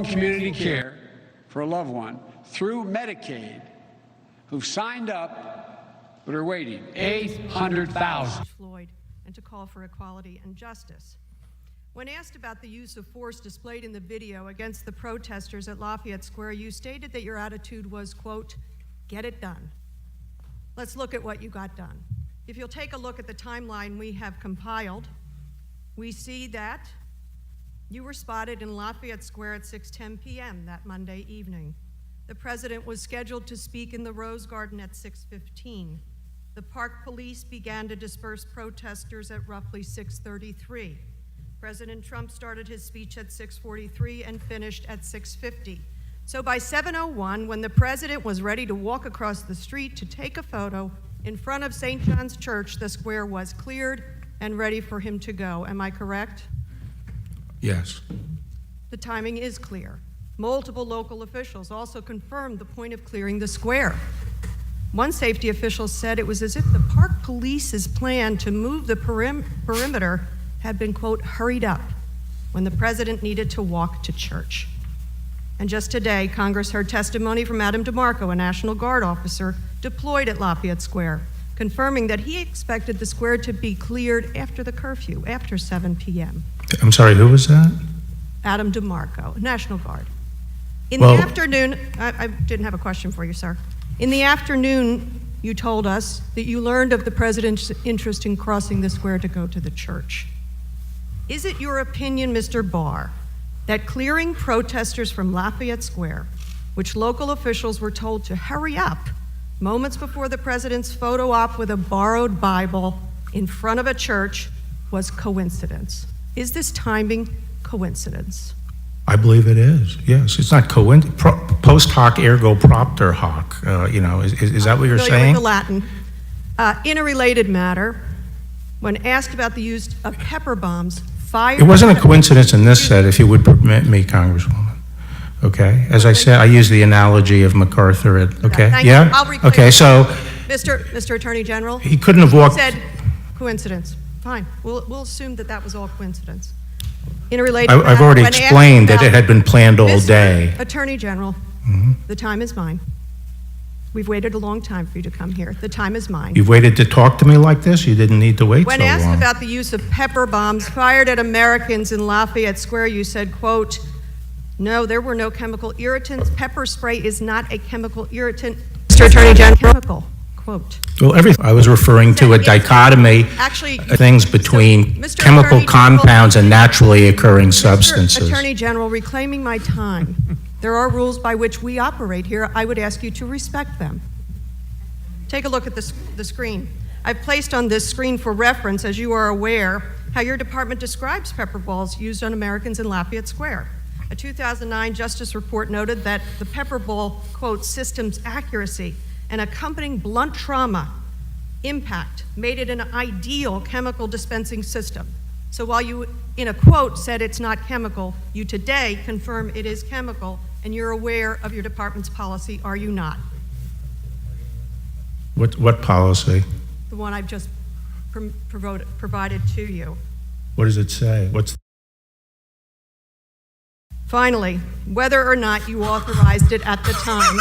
community care for a loved one through Medicaid who've signed up but are waiting. 800,000. Floyd, and to call for equality and justice. When asked about the use of force displayed in the video against the protesters at Lafayette Square, you stated that your attitude was, quote, get it done. Let's look at what you got done. If you'll take a look at the timeline we have compiled, we see that you were spotted in Lafayette Square at 6:10 p.m. that Monday evening. The president was scheduled to speak in the Rose Garden at 6:15. The park police began to disperse protesters at roughly 6:33. President Trump started his speech at 6:43 and finished at 6:50. So by 7:01, when the president was ready to walk across the street to take a photo in front of St. John's Church, the square was cleared and ready for him to go. Am I correct? Yes. The timing is clear. Multiple local officials also confirmed the point of clearing the square. One safety official said it was as if the park police's plan to move the perimeter had been, quote, hurried up when the president needed to walk to church. And just today, Congress heard testimony from Adam DeMarco, a National Guard officer deployed at Lafayette Square, confirming that he expected the square to be cleared after the curfew, after 7 p.m. I'm sorry, who was that? Adam DeMarco, National Guard. In the afternoon, I didn't have a question for you, sir. In the afternoon, you told us that you learned of the president's interest in crossing the square to go to the church. Is it your opinion, Mr. Barr, that clearing protesters from Lafayette Square, which local officials were told to hurry up moments before the president's photo op with a borrowed Bible in front of a church, was coincidence? Is this timing coincidence? I believe it is, yes. It's not post hoc ergo propter hoc, is that what you're saying? With the Latin. In a related matter, when asked about the use of pepper bombs fired... It wasn't a coincidence in this set, if you would permit me, Congresswoman. Okay, as I said, I use the analogy of MacArthur at, okay, thank yeah? you. I'll reclaim okay, so... Mr. Attorney General? He couldn't have walked... Said coincidence. Fine, we'll assume that that was all coincidence. In a related I've matter, already explained that it had been planned all day. Attorney General, the time is mine. We've waited a long time for you to come here. The time is mine. You've waited to talk to me like this? You didn't need to wait so long. When asked about the use of pepper bombs fired at Americans in Lafayette Square, you said, quote, no, there were no chemical irritants. Pepper spray is not a chemical irritant. Mr. Attorney General, chemical, quote. Well, I was referring to a dichotomy of things between chemical compounds and naturally occurring substances. Mr. Attorney General, reclaiming my time. There are rules by which we operate here. I would ask you to respect them. Take a look at the screen. I've placed on this screen for reference, as you are aware, how your department describes pepper balls used on Americans in Lafayette Square. A 2009 Justice report noted that the pepper ball, quote, system's accuracy and accompanying blunt trauma impact made it an ideal chemical dispensing system. So while you, in a quote, said it's not chemical, you today confirm it is chemical, and you're aware of your department's policy, are you not? What policy? The one I've just provided to you. What does it say? Finally, whether or not you authorized it at the time.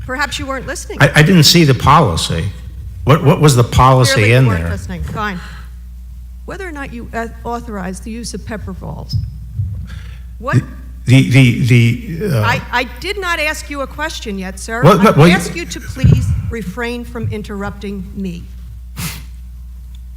Perhaps you weren't listening. I didn't see the policy. What was the policy Clearly in you weren't there? Listening. Fine. Whether or not you authorized the use of pepper balls. What? I did not ask you a question yet, sir. I ask you to please refrain from interrupting me.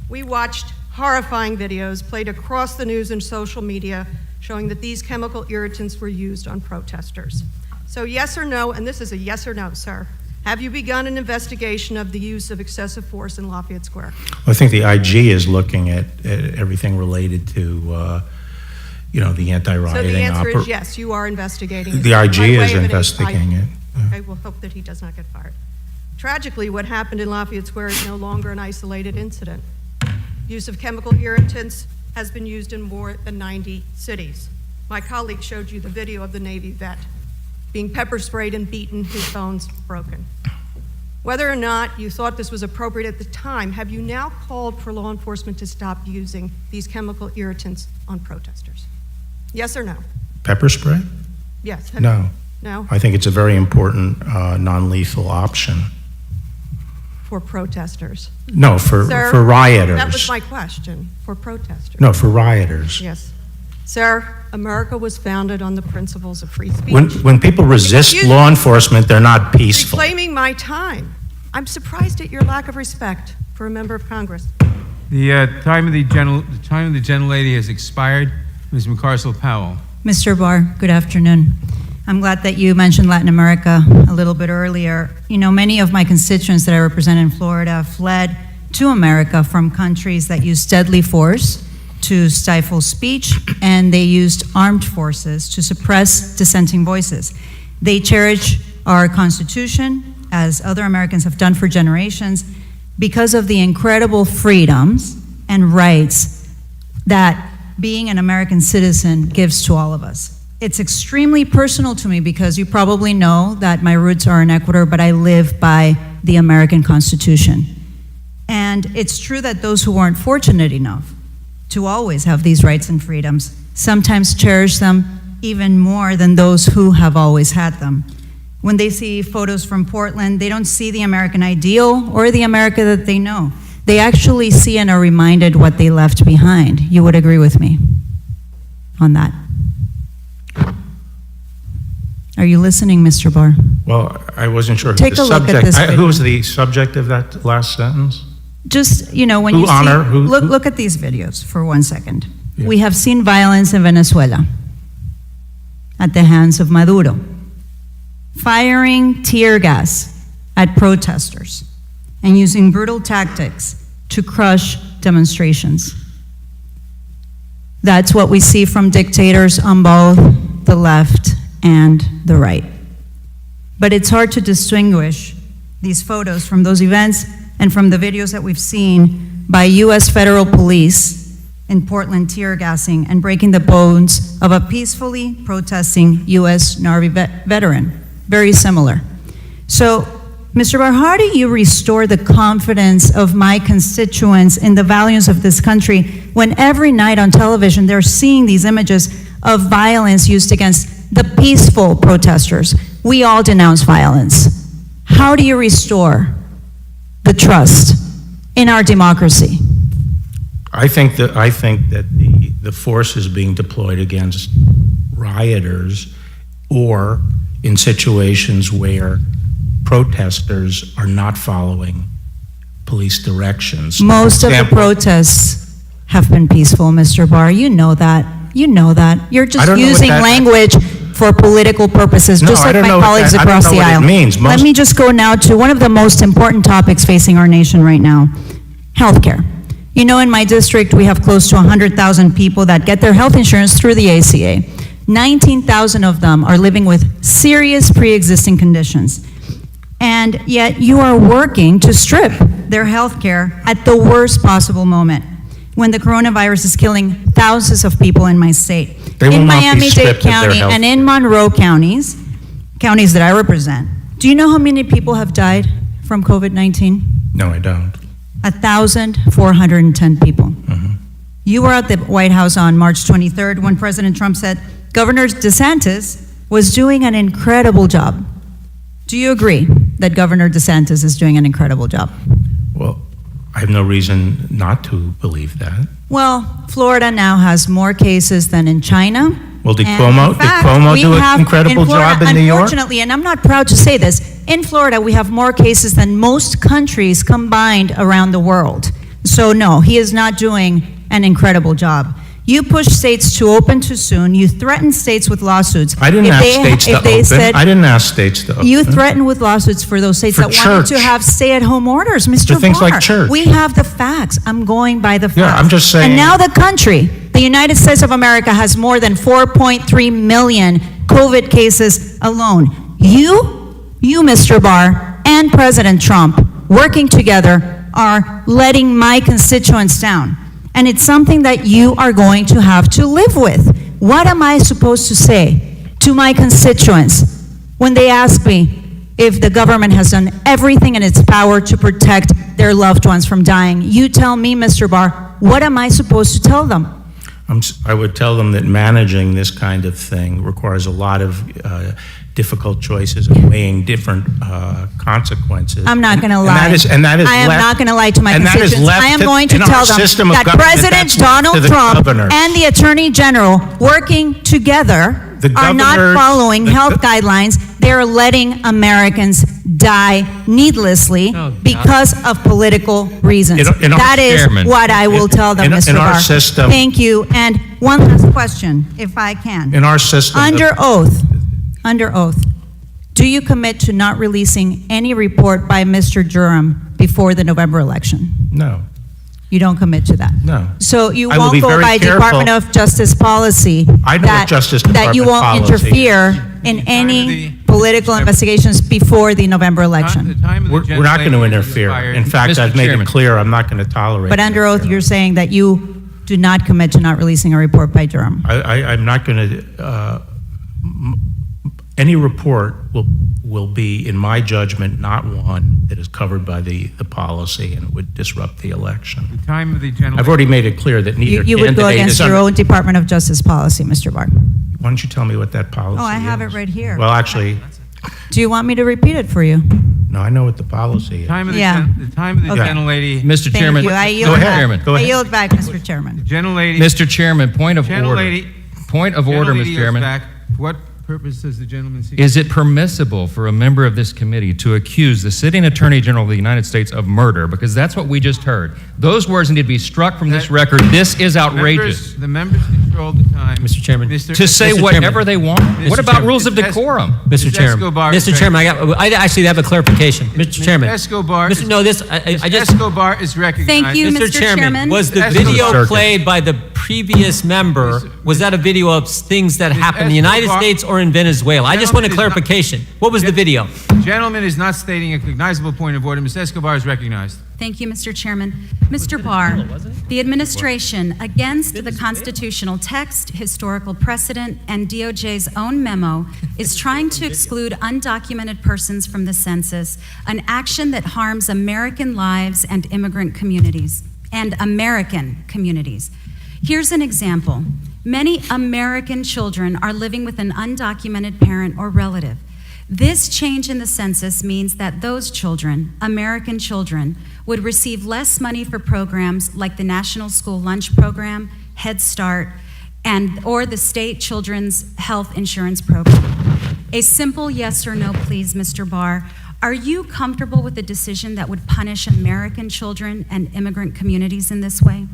We watched horrifying videos played across the news and social media showing that these chemical irritants were used on protesters. So yes or no, and this is a yes or no, sir, have you begun an investigation of the use of excessive force in Lafayette Square? I think the IG is looking at everything related to, the anti-rioting. So the answer is yes, you are investigating it. The IG is investigating it. I will hope that he does not get fired. Tragically, what happened in Lafayette Square is no longer an isolated incident. Use of chemical irritants has been used in more than 90 cities. My colleague showed you the video of the Navy vet being pepper sprayed and beaten, his bones broken. Whether or not you thought this was appropriate at the time, have you now called for law enforcement to stop using these chemical irritants on protesters? Yes or no? Pepper spray? Yes. No. No? I think it's a very important non-lethal option. For protesters. No, for Sir, rioters. That was my question, for protesters. No, for rioters. Yes. Sir, America was founded on the principles of free speech. When people resist law enforcement, they're not peaceful. Reclaiming my time. I'm surprised at your lack of respect for a member of Congress. The time of the gentlelady has expired. Ms. McCarcel-Powell. Mr. Barr, good afternoon. I'm glad that you mentioned Latin America a little bit earlier. You know, many of my constituents that I represent in Florida fled to America from countries that used deadly force to stifle speech, and they used armed forces to suppress dissenting voices. They cherish our Constitution, as other Americans have done for generations, because of the incredible freedoms and rights that being an American citizen gives to all of us. It's extremely personal to me because you probably know that my roots are in Ecuador, but I live by the American Constitution. And it's true that those who weren't fortunate enough to always have these rights and freedoms sometimes cherish them even more than those who have always had them. When they see photos from Portland, they don't see the American ideal or the America that they know. They actually see and are reminded what they left behind. You would agree with me on that? Are you listening, Mr. Barr? Well, I wasn't sure. Take a look at this video. Who was the subject of that last sentence? Just, you know, when Who you honor- see, who- look at these videos for 1 second. Yeah. We have seen violence in Venezuela at the hands of Maduro, firing tear gas at protesters and using brutal tactics to crush demonstrations. That's what we see from dictators on both the left and the right. But it's hard to distinguish these photos from those events and from the videos that we've seen by U.S. federal police in Portland tear gassing and breaking the bones of a peacefully protesting U.S. Navy veteran. Very similar. So, Mr. Barr, how do you restore the confidence of my constituents in the values of this country when every night on television they're seeing these images of violence used against the peaceful protesters? We all denounce violence. How do you restore the trust in our democracy? I think that the force is being deployed against rioters or in situations where protesters are not following police directions. Most of the protests have been peaceful, Mr. Barr. You know that. You know that. You're just using language for political purposes, just like my colleagues across the aisle. Let me just go now to one of the most important topics facing our nation right now, healthcare. You know, in my district, we have close to 100,000 people that get their health insurance through the ACA. 19,000 of them are living with serious pre-existing conditions. And yet you are working to strip their health care at the worst possible moment, when the coronavirus is killing thousands of people in my state. In Miami-Dade County and in Monroe counties that I represent, do you know how many people have died from COVID-19? No, I don't. 1,410 people. You were at the White House on March 23rd when President Trump said Governor DeSantis was doing an incredible job. Do you agree that Governor DeSantis is doing an incredible job? Well, I have no reason not to believe that. Well, Florida now has more cases than in China. Well, did Cuomo do an incredible job in New York? Unfortunately, and I'm not proud to say this, in Florida we have more cases than most countries combined around the world. So no, he is not doing an incredible job. You push states to open too soon. You threaten states with lawsuits. I didn't ask states to open. I didn't ask states to open. You threaten with lawsuits for those states that wanted to have stay-at-home orders, Mr. Barr. For things like church. We have the facts. I'm going by the facts. Yeah, I'm just saying. And now the country, the United States of America, has more than 4.3 million COVID cases alone. You, Mr. Barr, and President Trump, working together, are letting my constituents down. And it's something that you are going to have to live with. What am I supposed to say to my constituents when they ask me if the government has done everything in its power to protect their loved ones from dying? You tell me, Mr. Barr, what am I supposed to tell them? I would tell them that managing this kind of thing requires a lot of difficult choices and weighing different consequences. I'm not going to lie. I am not going to lie to my constituents. I am going to tell them that President Donald Trump and the Attorney General, working together, are not following health guidelines. They're letting Americans die needlessly because of political reasons. That is what I will tell them, Mr. Barr. System, thank you. And one last question, if I can. In our system, under oath, do you commit to not releasing any report by Mr. Durham before the November election? No. You don't commit to that? No. So you won't go by Department of Justice policy? I know what Justice Department that you won't policy interfere in any political investigations before the November election? We're not going to interfere. In fact, I've made it clear I'm not going to tolerate it. But under oath, you're saying that you do not commit to not releasing a report by Durham? I'm not going to... any report will be, in my judgment, not one that is covered by the policy and would disrupt the election. The time of the general... I've already made it clear that neither you would go against your own Department of Justice policy, Mr. Barr. Why don't you tell me what that policy is? Oh, I have it right here. Well, actually... Do you want me to repeat it for you? No, I know what the policy is. The time of the gentlelady... Mr. Chairman. Thank you. Go ahead. I yield back, Mr. Chairman. The gentlelady... Mr. Chairman, point of order. Point of order, Mr. Chairman. Back. What purpose does the gentleman seek? Is it permissible for a member of this committee to accuse the sitting Attorney General of the United States of murder? Because that's what we just heard. Those words need to be struck from this record. This is outrageous. The members control the time. Mr. Chairman. To say whatever they want? What about rules of decorum? Mr. Chairman. Mr. Chairman, I actually have a clarification. Mr. Chairman. Escobar. Escobar is recognized. Thank you, Mr. Chairman. Was the video played by the previous member, was that a video of things that happened in the United States or in Venezuela? I just want a clarification. What was the video? The gentleman is not stating a cognizable point of order. Ms. Escobar is recognized. Thank you, Mr. Chairman. Mr. Barr, the administration, against the constitutional text, historical precedent, and DOJ's own memo, is trying to exclude undocumented persons from the census, an action that harms American lives and immigrant communities, and American communities. Here's an example. Many American children are living with an undocumented parent or relative. This change in the census means that those children, American children, would receive less money for programs like the National School Lunch Program, Head Start, or the State Children's Health Insurance Program. A simple yes or no, please, Mr. Barr. Are you comfortable with a decision that would punish American children and immigrant communities in this way?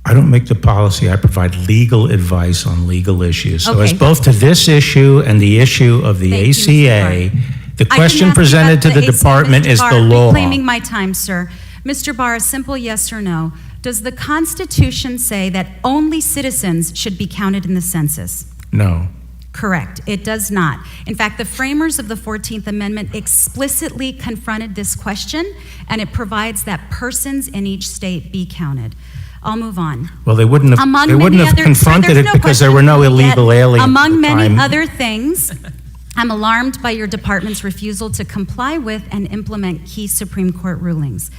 I don't make the policy. I provide legal advice on legal issues. So as Okay. both to this issue and the issue of the Thank you, Mr. ACA, the question presented to the department is the law. Reclaiming my time, sir. Mr. Barr, a simple yes or no. Does the Constitution say that only citizens should be counted in the census? No. Correct. It does not. In fact, the framers of the 14th Amendment explicitly confronted this question, and it provides that persons in each state be counted. I'll move on. Well, they wouldn't have confronted it because there were no illegal aliens at the Among many time. other things, I'm alarmed by your department's refusal to comply with and implement key Supreme Court rulings.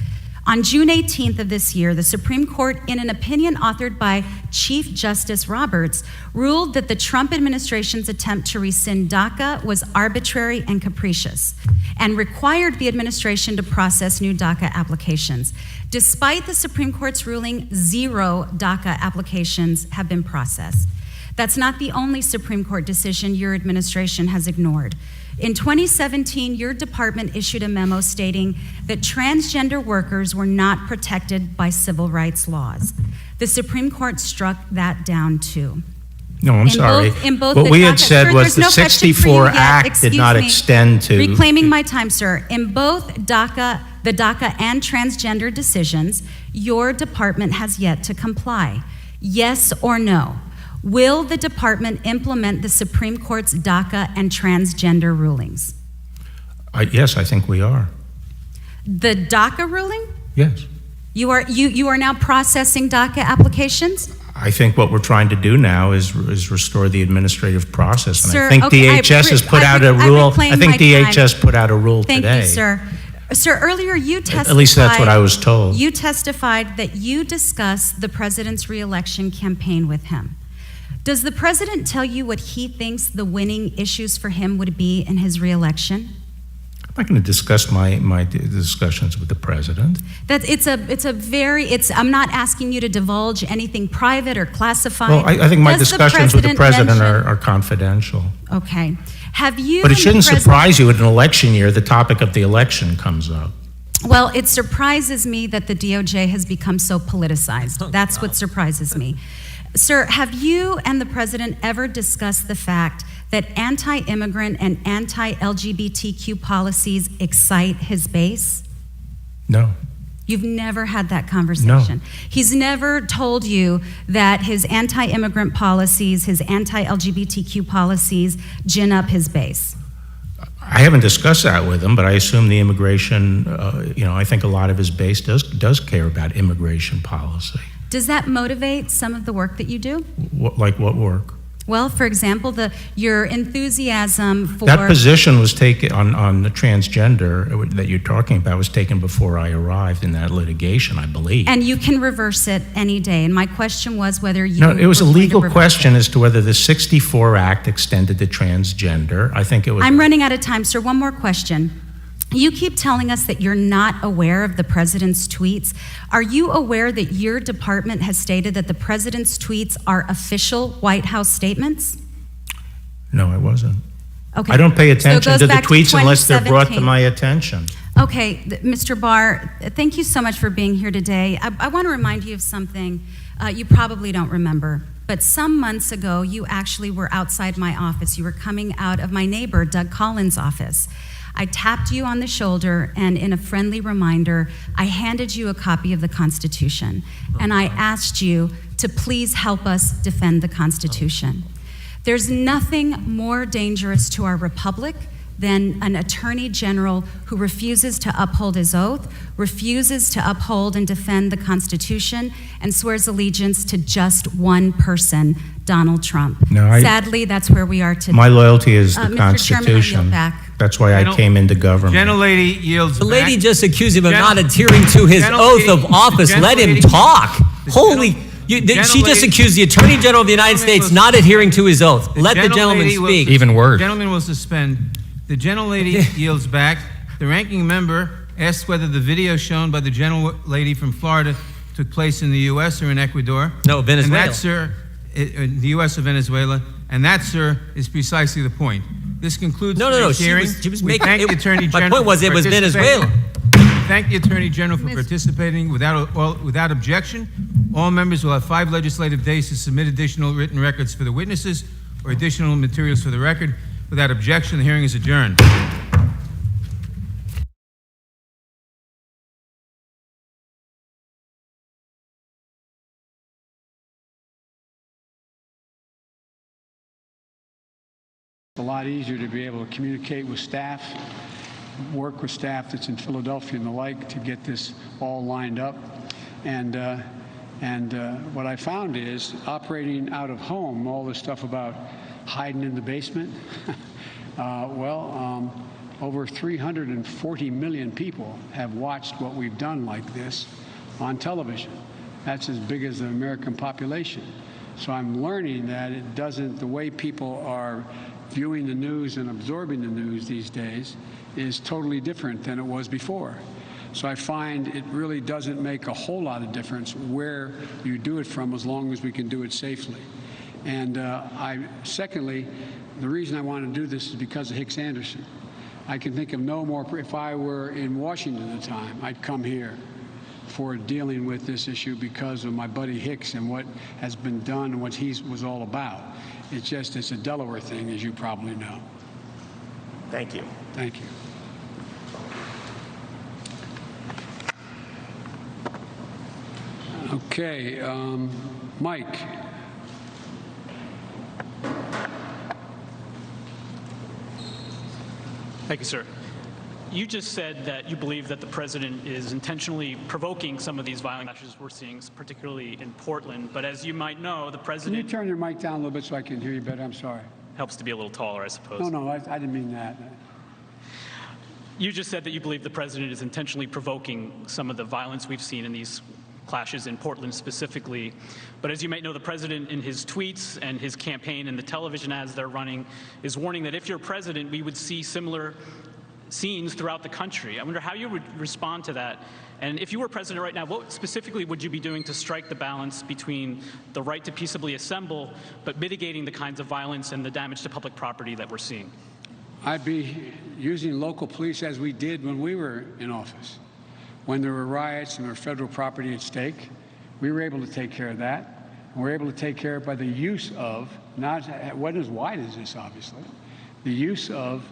On June 18th of this year, the Supreme Court, in an opinion authored by Chief Justice Roberts, ruled that the Trump administration's attempt to rescind DACA was arbitrary and capricious, and required the administration to process new DACA applications. Despite the Supreme Court's ruling, 0 DACA applications have been processed. That's not the only Supreme Court decision your administration has ignored. In 2017, your department issued a memo stating that transgender workers were not protected by civil rights laws. The Supreme Court struck that down too. No, I'm sorry. What we had said was the 64 Act did not extend to... Reclaiming my time, sir. In both the DACA and transgender decisions, your department has yet to comply. Yes or no? Will the department implement the Supreme Court's DACA and transgender rulings? Yes, I think we are. The DACA ruling? Yes. You are now processing DACA applications? I think what we're trying to do now is restore the administrative process. And Sir, I think okay, DHS has put out a rule. I think DHS put out a rule today. Thank you, sir. Sir, earlier you testified... At least that's what I was told. You testified that you discussed the president's reelection campaign with him. Does the president tell you what he thinks the winning issues for him would be in his reelection? I'm not going to discuss my discussions with the president. I'm not asking you to divulge anything private or classified. Well, I think my discussions with the president are confidential. Okay. Have you... But it shouldn't surprise you at an election year, the topic of the election comes up. Well, it surprises me that the DOJ has become so politicized. That's what surprises me. Sir, have you and the president ever discussed the fact that anti-immigrant and anti-LGBTQ policies excite his base? No. You've never had that conversation? No. He's never told you that his anti-immigrant policies, his anti-LGBTQ policies gin up his base? I haven't discussed that with him, but I assume the immigration, I think a lot of his base does care about immigration policy. Does that motivate some of the work that you do? Like what work? Well, for example, your enthusiasm for... That position was taken on the transgender that you're talking about was taken before I arrived in that litigation, I believe. And you can reverse it any day. And my question was whether you... No, it was a legal question as to whether the 64 Act extended to transgender. I think it was... I'm running out of time, sir. One more question. You keep telling us that you're not aware of the president's tweets. Are you aware that your department has stated that the president's tweets are official White House statements? No, I wasn't. Okay. I don't pay attention to the tweets to unless they're brought to my attention. Okay, Mr. Barr, thank you so much for being here today. I want to remind you of something you probably don't remember. But some months ago, you actually were outside my office. You were coming out of my neighbor, Doug Collins' office. I tapped you on the shoulder, and in a friendly reminder, I handed you a copy of the Constitution, and I asked you to please help us defend the Constitution. There's nothing more dangerous to our republic than an attorney general who refuses to uphold his oath, refuses to uphold and defend the Constitution, and swears allegiance to just one person, Donald Trump. Sadly, that's where we are today. My loyalty is the Mr. Constitution. Chairman, I yield back. That's why I came into government. Gentlelady yields The back. lady just accused him of not adhering to his oath of office. Let him talk. Holy... she just accused the Attorney General of the United States not adhering to his oath. Let the gentleman speak. Even worse. The gentleman will suspend. The gentlelady yields back. The ranking member asks whether the video shown by the gentlelady from Florida took place in the U.S. or in Ecuador. No, Venezuela. And that, sir, in the U.S. or Venezuela. And that, sir, is precisely the point. This concludes today's hearing. She was We making... thank the Attorney General My point was it was Venezuela. Thank the Attorney General for participating without objection. All members will have 5 legislative days to submit additional written records for the witnesses or additional materials for the record. Without objection, the hearing is adjourned. A lot easier to be able to communicate with staff, work with staff that's in Philadelphia and the like to get this all lined up. And what I found is operating out of home, all this stuff about hiding in the basement, over 340 million people have watched what we've done like this on television. That's as big as the American population. So I'm learning that it doesn't, the way people are viewing the news and absorbing the news these days is totally different than it was before. So I find it really doesn't make a whole lot of difference where you do it from as long as we can do it safely. And secondly, the reason I want to do this is because of Hicks Anderson. I can think of no more, if I were in Washington at the time, I'd come here for dealing with this issue because of my buddy Hicks and what has been done and what he was all about. It's a Delaware thing, as you probably know. Thank you. Thank you. Okay, Mike. Thank you, sir. You just said that you believe that the president is intentionally provoking some of these violent actions we're seeing, particularly in Portland. But as you might know, the president... Can you turn your mic down a little bit so I can hear you better? I'm sorry. Helps to be a little taller, I suppose. No, I didn't mean that. You just said that you believe the president is intentionally provoking some of the violence we've seen in these clashes in Portland specifically. But as you might know, the president in his tweets and his campaign and the television ads they're running is warning that if you're president, we would see similar scenes throughout the country. I wonder how you would respond to that. And if you were president right now, what specifically would you be doing to strike the balance between the right to peaceably assemble, but mitigating the kinds of violence and the damage to public property that we're seeing? I'd be using local police as we did when we were in office. When there were riots and there was federal property at stake, we were able to take care of that. And we're able to take care of it by the use of, not it wasn't as wide as this, obviously, the use of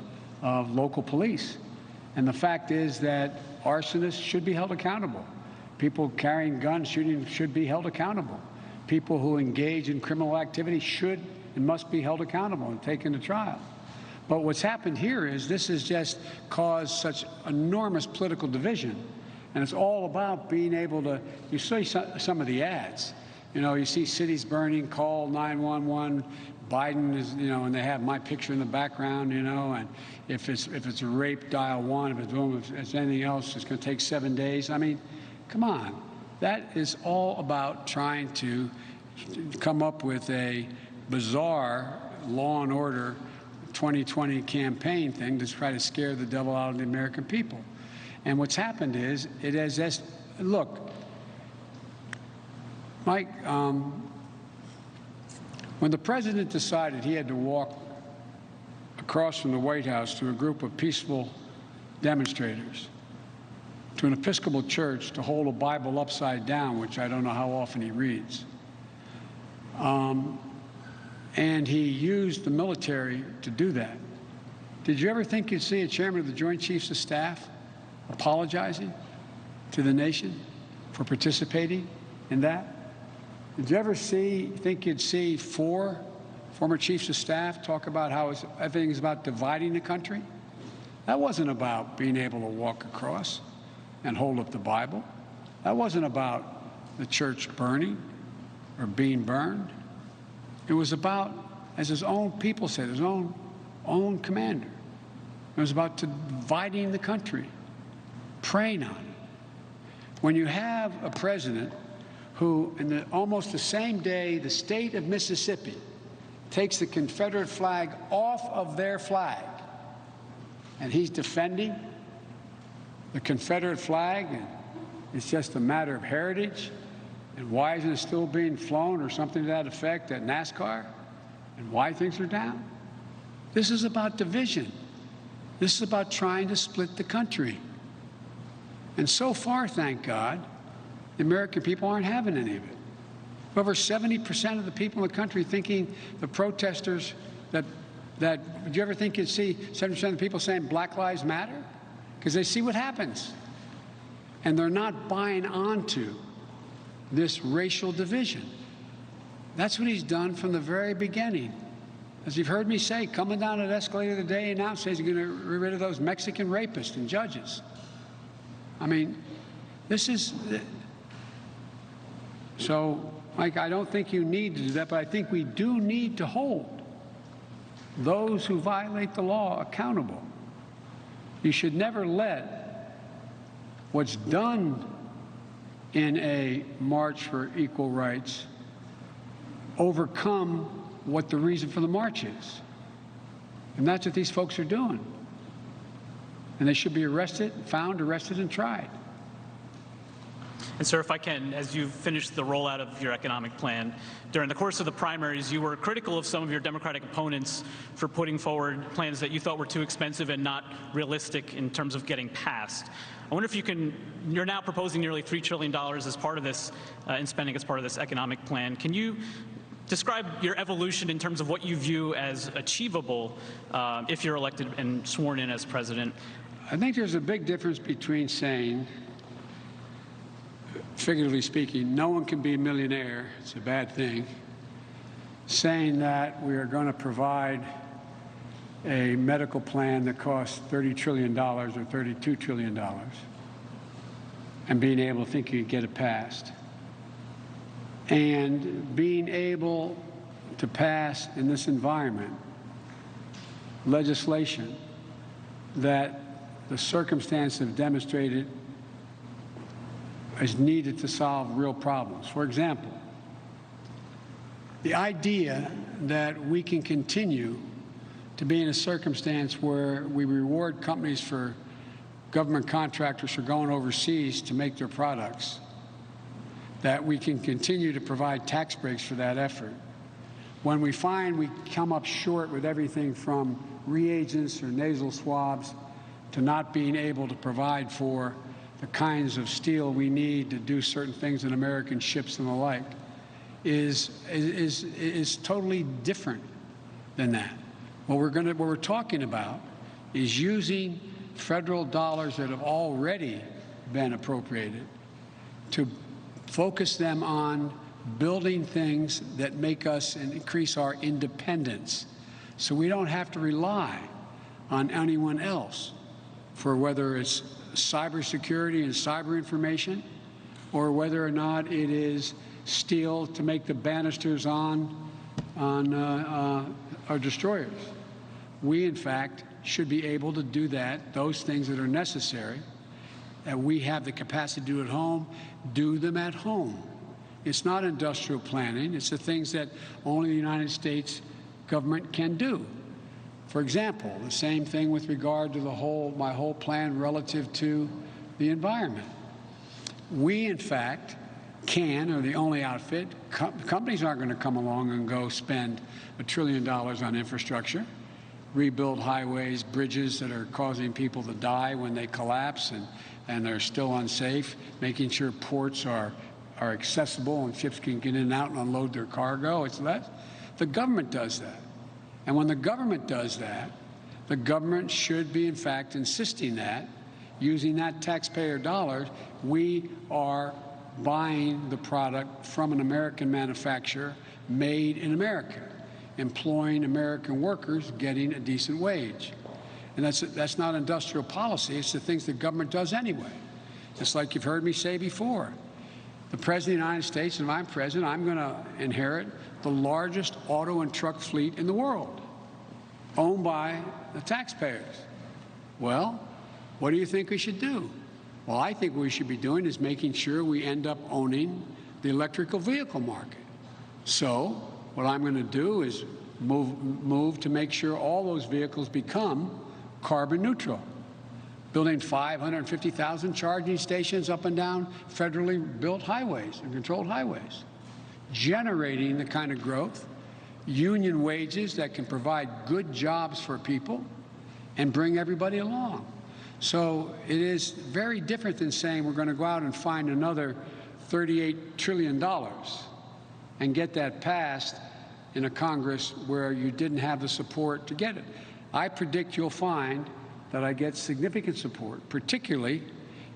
local police. And the fact is that arsonists should be held accountable. People carrying guns, shooting, should be held accountable. People who engage in criminal activity should and must be held accountable and taken to trial. But what's happened here is this has just caused such enormous political division. And it's all about being able to, you see some of the ads. You know, you see cities burning, call 911, Biden is, you know, and they have my picture in the background, you know, and if it's a rape, dial 1, if it's anything else, it's going to take 7 days. I mean, come on. That is all about trying to come up with a bizarre law and order 2020 campaign thing to try to scare the devil out of the American people. And what's happened is it has just, look, Mike, when the president decided he had to walk across from the White House to a group of peaceful demonstrators, to an Episcopal church to hold a Bible upside down, which I don't know how often he reads, and he used the military to do that. Did you ever think you'd see a chairman of the Joint Chiefs of Staff apologizing to the nation for participating in that? Did you ever think you'd see 4 former chiefs of staff talk about how everything is about dividing the country? That wasn't about being able to walk across and hold up the Bible. That wasn't about the church burning or being burned. It was about, as his own people said, his own commander, it was about dividing the country, preying on it. When you have a president who, in almost the same day, the state of Mississippi takes the Confederate flag off of their flag, and he's defending the Confederate flag, and it's just a matter of heritage, and why isn't it still being flown or something to that effect at NASCAR, and why things are down? This is about division. This is about trying to split the country. And so far, thank God, the American people aren't having any of it. Over 70% of the people in the country thinking the protesters would you ever think you'd see 70% of the people saying Black Lives Matter? Because they see what happens. And they're not buying onto this racial division. That's what he's done from the very beginning. As you've heard me say, coming down an escalator today, and now says he's going to get rid of those Mexican rapists and judges. I mean, this is... So, Mike, I don't think you need to do that, but I think we do need to hold those who violate the law accountable. You should never let what's done in a march for equal rights overcome what the reason for the march is. And that's what these folks are doing. And they should be arrested, found, arrested, and tried. And sir, if I can, as you've finished the rollout of your economic plan, during the course of the primaries, you were critical of some of your Democratic opponents for putting forward plans that you thought were too expensive and not realistic in terms of getting passed. I wonder if you can, you're now proposing nearly $3 trillion as part of this, in spending as part of this economic plan. Can you describe your evolution in terms of what you view as achievable if you're elected and sworn in as president? I think there's a big difference between saying, figuratively speaking, no one can be a millionaire, it's a bad thing, saying that we are going to provide a medical plan that costs $30 trillion or $32 trillion and being able to think you could get it passed. And being able to pass in this environment legislation that the circumstances have demonstrated is needed to solve real problems. For example, the idea that we can continue to be in a circumstance where we reward companies for government contractors for going overseas to make their products, that we can continue to provide tax breaks for that effort. When we find we come up short with everything from reagents or nasal swabs to not being able to provide for the kinds of steel we need to do certain things in American ships and the like, is totally different than that. What we're talking about is using federal dollars that have already been appropriated to focus them on building things that make us and increase our independence, so we don't have to rely on anyone else for whether it's cybersecurity and cyber information, or whether or not it is steel to make the banisters on our destroyers. We, in fact, should be able to do that, those things that are necessary, that we have the capacity to do at home, do them at home. It's not industrial planning. It's the things that only the United States government can do. For example, the same thing with regard to my whole plan relative to the environment. We, in fact, are the only outfit. Companies aren't going to come along and go spend $1 trillion on infrastructure, rebuild highways, bridges that are causing people to die when they collapse and they're still unsafe, making sure ports are accessible and ships can get in and out and unload their cargo. It's less. The government does that. And when the government does that, the government should be, in fact, insisting that, using that taxpayer dollars, we are buying the product from an American manufacturer made in America, employing American workers, getting a decent wage. And that's not industrial policy. It's the things the government does anyway. Just like you've heard me say before. The President of the United States, and if I'm President, I'm going to inherit the largest auto and truck fleet in the world, owned by the taxpayers. Well, what do you think we should do? Well, I think what we should be doing is making sure we end up owning the electrical vehicle market. So what I'm going to do is move to make sure all those vehicles become carbon neutral, building 550,000 charging stations up and down federally built highways and controlled highways, generating the kind of growth, union wages that can provide good jobs for people and bring everybody along. So it is very different than saying we're going to go out and find another $38 trillion and get that passed in a Congress where you didn't have the support to get it. I predict you'll find that I get significant support, particularly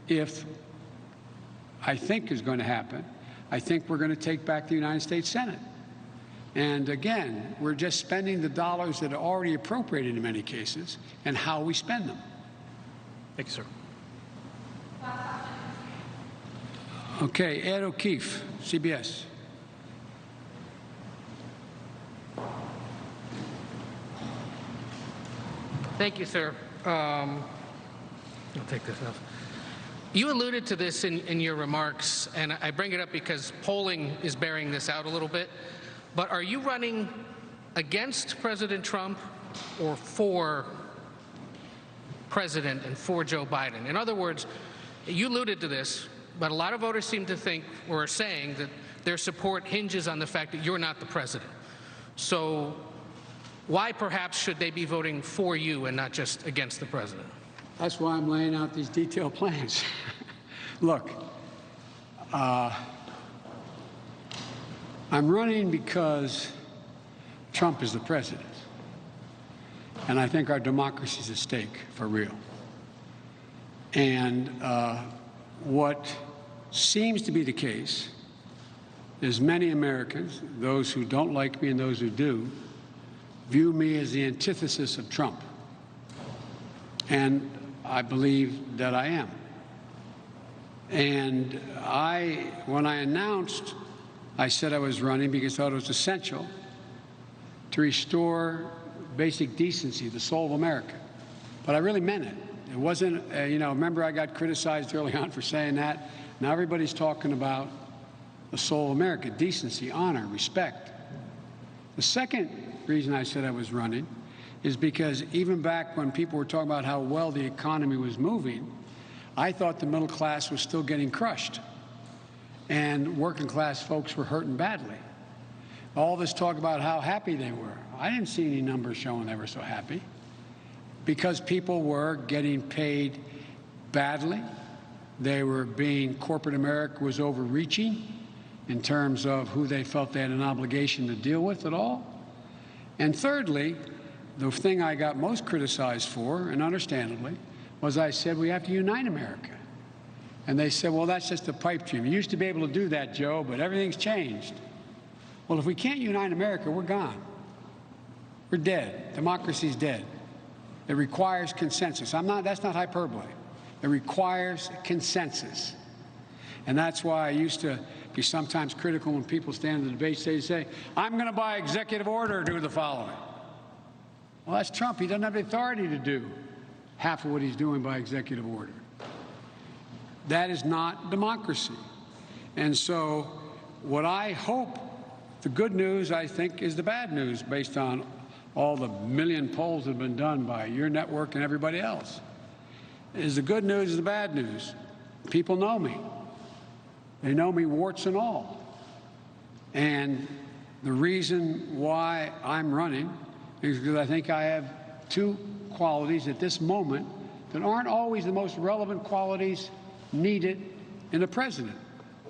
if I think is going to happen. I think we're going to take back the United States Senate. And again, we're just spending the dollars that are already appropriated in many cases and how we spend them. Thank you, sir. Okay, Ed O'Keefe, CBS. Thank you, sir. I'll take this off. You alluded to this in your remarks, and I bring it up because polling is bearing this out a little bit. But are you running against President Trump or for President and for Joe Biden? In other words, you alluded to this, but a lot of voters seem to think or are saying that their support hinges on the fact that you're not the president. So why perhaps should they be voting for you and not just against the president? That's why I'm laying out these detailed plans. Look, I'm running because Trump is the president. And I think our democracy is at stake for real. And what seems to be the case is many Americans, those who don't like me and those who do, view me as the antithesis of Trump. And I believe that I am. And when I announced, I said I was running because I thought it was essential to restore basic decency, the soul of America. But I really meant it. It wasn't, remember I got criticized early on for saying that. Now everybody's talking about the soul of America, decency, honor, respect. The second reason I said I was running is because even back when people were talking about how well the economy was moving, I thought the middle class was still getting crushed and working class folks were hurting badly. All this talk about how happy they were. I didn't see any numbers showing they were so happy because people were getting paid badly. They were corporate America was overreaching in terms of who they felt they had an obligation to deal with at all. And thirdly, the thing I got most criticized for, and understandably, was I said we have to unite America. And they said, well, that's just a pipe dream. You used to be able to do that, Joe, but everything's changed. Well, if we can't unite America, we're gone. We're dead. Democracy's dead. It requires consensus. That's not hyperbole. It requires consensus. And that's why I used to be sometimes critical when people stand in the debates. They say, I'm going to by executive order do the following. Well, that's Trump. He doesn't have the authority to do half of what he's doing by executive order. That is not democracy. And so what I hope, the good news, I think, is the bad news based on all the million polls that have been done by your network and everybody else, is the good news is the bad news. People know me. They know me warts and all. And the reason why I'm running is because I think I have two qualities at this moment that aren't always the most relevant qualities needed in a president.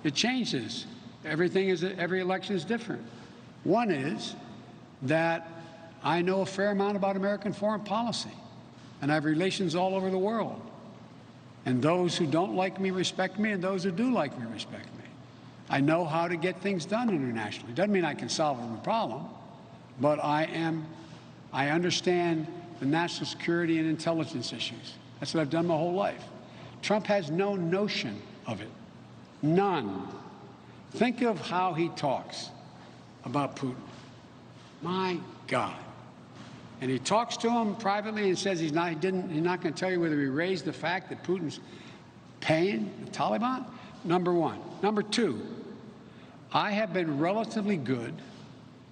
It changes. Every election is different. One is that I know a fair amount about American foreign policy, and I have relations all over the world. And those who don't like me respect me, and those who do like me respect me. I know how to get things done internationally. Doesn't mean I can solve every problem, but I understand the national security and intelligence issues. That's what I've done my whole life. Trump has no notion of it. None. Think of how he talks about Putin. My God. And he talks to him privately and says he's not going to tell you whether he raised the fact that Putin's paying the Taliban. Number one. Number two, I have been relatively good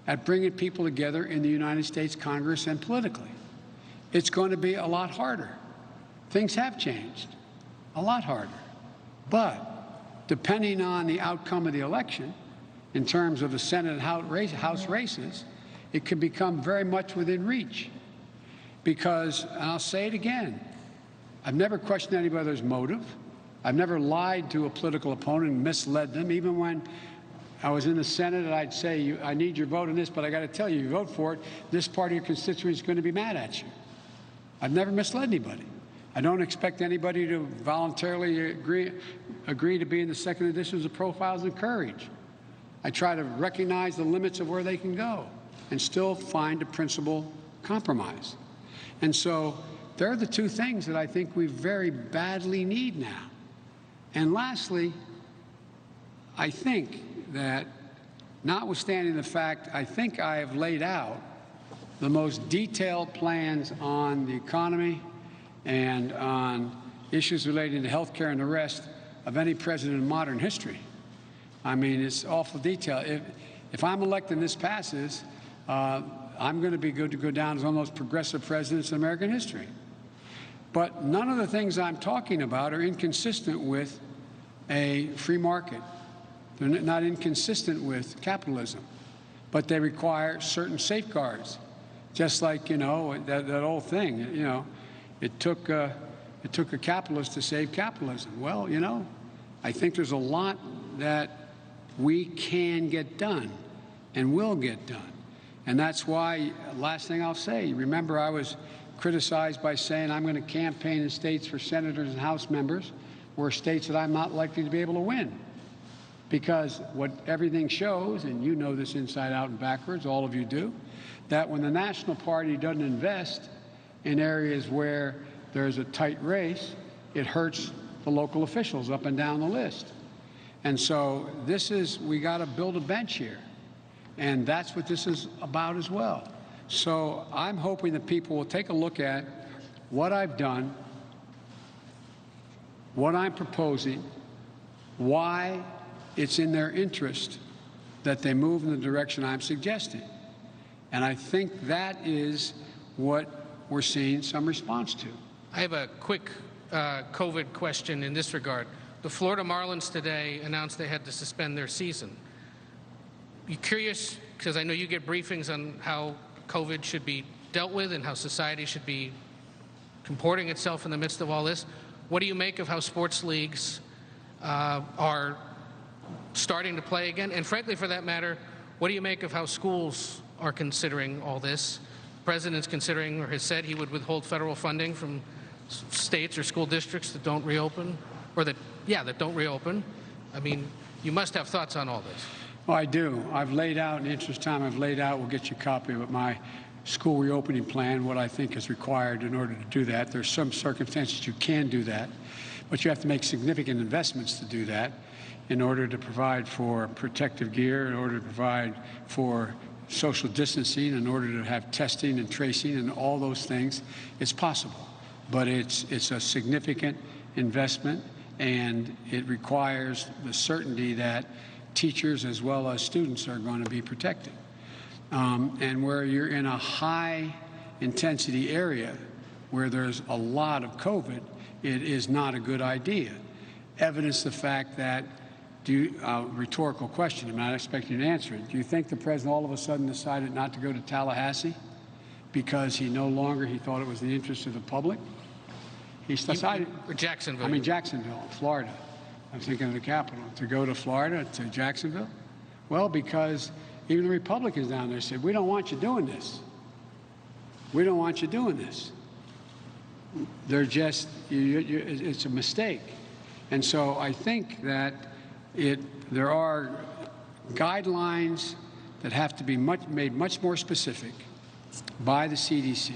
at bringing people together in the United States Congress and politically. It's going to be a lot harder. Things have changed. A lot harder. But depending on the outcome of the election, in terms of the Senate and House races, it can become very much within reach. Because, and I'll say it again, I've never questioned anybody's motive. I've never lied to a political opponent and misled them. Even when I was in the Senate and I'd say, I need your vote on this, but I got to tell you, you vote for it, this part of your constituency is going to be mad at you. I've never misled anybody. I don't expect anybody to voluntarily agree to be in the second editions of Profiles in Courage. I try to recognize the limits of where they can go and still find a principled compromise. And so there are the two things that I think we very badly need now. And lastly, I think that notwithstanding the fact I think I have laid out the most detailed plans on the economy and on issues relating to health care and the rest of any president in modern history. I mean, it's awful detail. If I'm elected and this passes, I'm going to be good to go down as one of the most progressive presidents in American history. But none of the things I'm talking about are inconsistent with a free market. They're not inconsistent with capitalism, but they require certain safeguards. Just like, that old thing, it took a capitalist to save capitalism. Well, I think there's a lot that we can get done and will get done. And that's why, last thing I'll say, remember I was criticized by saying I'm going to campaign in states for senators and House members or states that I'm not likely to be able to win. Because what everything shows, and you know this inside out and backwards, all of you do, that when the National Party doesn't invest in areas where there's a tight race, it hurts the local officials up and down the list. And so we got to build a bench here. And that's what this is about as well. So I'm hoping that people will take a look at what I've done what I'm proposing, why it's in their interest that they move in the direction I'm suggesting. And I think that is what we're seeing some response to. I have a quick COVID question in this regard. The Florida Marlins today announced they had to suspend their season. You curious, because I know you get briefings on how COVID should be dealt with and how society should be comporting itself in the midst of all this. What do you make of how sports leagues are starting to play again? And frankly, for that matter, what do you make of how schools are considering all this? The president's considering, or has said, he would withhold federal funding from states or school districts that don't reopen, or that don't reopen. I mean, you must have thoughts on all this. Well, I do. I've laid out, in the interest of time, we'll get you a copy of my school reopening plan, what I think is required in order to do that. There's some circumstances you can do that, but you have to make significant investments to do that in order to provide for protective gear, in order to provide for social distancing, in order to have testing and tracing and all those things. It's possible, but it's a significant investment, and it requires the certainty that teachers as well as students are going to be protected. And where you're in a high intensity area where there's a lot of COVID, it is not a good idea. Evidence the fact that, rhetorical question, I'm not expecting you to answer it. Do you think the president all of a sudden decided not to go to Tallahassee because he thought it was the interest of the public? He decided. Jacksonville. Jacksonville, Florida. I'm thinking of the capital. To go to Florida, to Jacksonville? Well, because even the Republicans down there said, we don't want you doing this. We don't want you doing this. They're just, it's a mistake. And so I think that there are guidelines that have to be made much more specific by the CDC.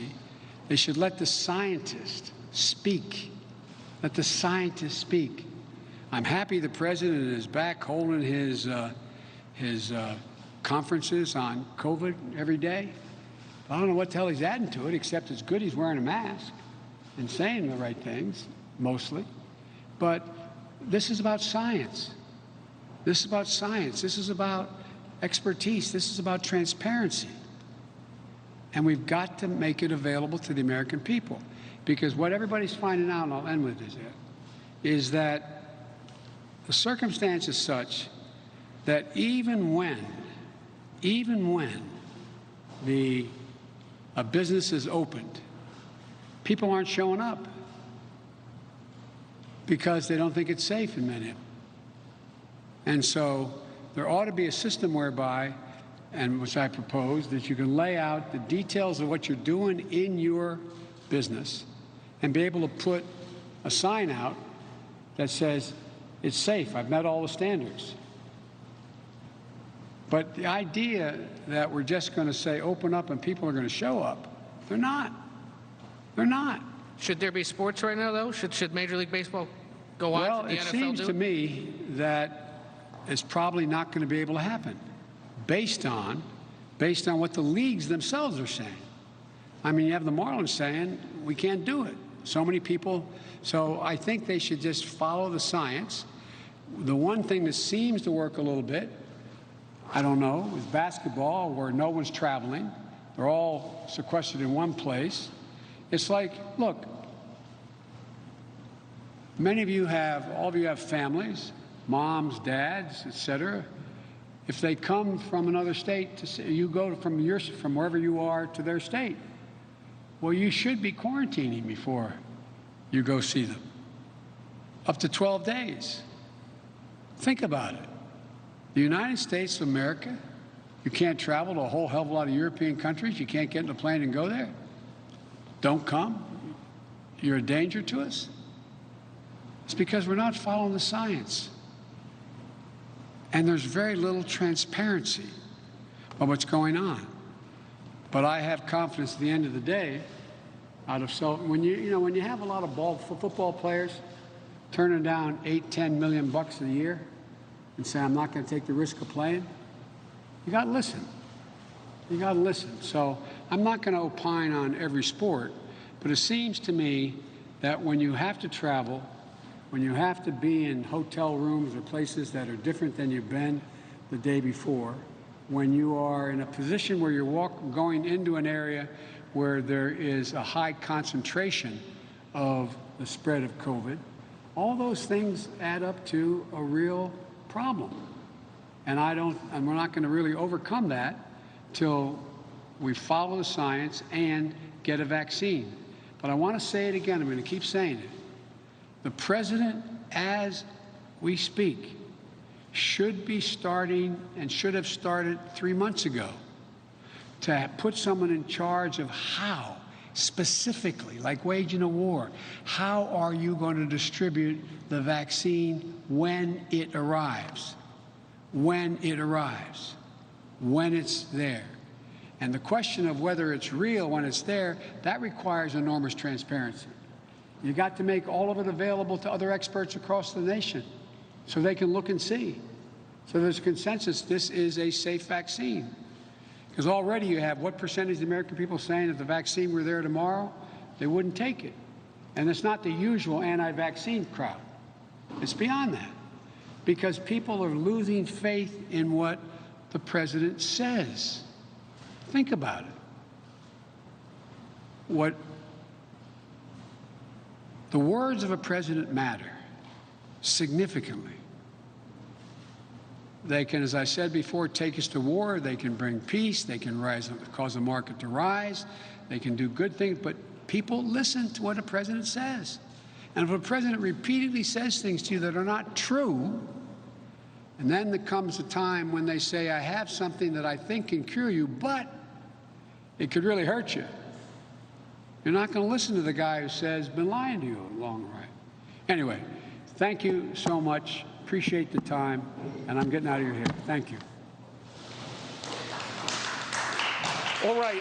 They should let the scientists speak. Let the scientists speak. I'm happy the president is back holding his conferences on COVID every day. I don't know what the hell he's adding to it, except it's good he's wearing a mask and saying the right things, mostly. But this is about science. This is about science. This is about expertise. This is about transparency. And we've got to make it available to the American people. Because what everybody's finding out, and I'll end with this, is that the circumstance is such that even when a business is opened, people aren't showing up because they don't think it's safe in many of them. And so there ought to be a system whereby, and which I propose, that you can lay out the details of what you're doing in your business and be able to put a sign out that says, it's safe, I've met all the standards. But the idea that we're just going to say open up and people are going to show up, they're not. They're not. Should there be sports right now, though? Should Major League Baseball go on? Well, the it NFL seems do? to me that it's probably not going to be able to happen based on what the leagues themselves are saying. I mean, you have the Marlins saying we can't do it. So many people. So I think they should just follow the science. The one thing that seems to work a little bit, I don't know, is basketball, where no one's traveling. They're all sequestered in one place. It's like, look, all of you have families, moms, dads, etc. If they come from another state, you go from wherever you are to their state. Well, you should be quarantining before you go see them. Up to 12 days. Think about it. The United States of America, you can't travel to a whole hell of a lot of European countries. You can't get in a plane and go there. Don't come. You're a danger to us. It's because we're not following the science. And there's very little transparency of what's going on. But I have confidence at the end of the day, when you have a lot of football players turning down $8-10 million a year and say, I'm not going to take the risk of playing, you got to listen. You got to listen. So I'm not going to opine on every sport, but it seems to me that when you have to travel, when you have to be in hotel rooms or places that are different than you've been the day before, when you are in a position where you're going into an area where there is a high concentration of the spread of COVID, all those things add up to a real problem. And we're not going to really overcome that till we follow the science and get a vaccine. But I want to say it again, I'm going to keep saying it. The president, as we speak, should be starting and should have started 3 months ago to put someone in charge of how, specifically, like waging a war, how are you going to distribute the vaccine when it arrives? When it arrives, when it's there. And the question of whether it's real when it's there, that requires enormous transparency. You got to make all of it available to other experts across the nation so they can look and see. So there's consensus this is a safe vaccine. Because already you have what percentage of the American people saying if the vaccine were there tomorrow, they wouldn't take it. And it's not the usual anti-vaccine crowd. It's beyond that. Because people are losing faith in what the president says. Think about it. The words of a president matter significantly. They can, as I said before, take us to war. They can bring peace. They can cause the market to rise. They can do good things. But people listen to what a president says. And if a president repeatedly says things to you that are not true, and then there comes a time when they say, I have something that I think can cure you, but it could really hurt you, you're not going to listen to the guy who says, been lying to you along the way. Anyway, thank you so much. Appreciate the time, and I'm getting out of your hair. Thank you. All right.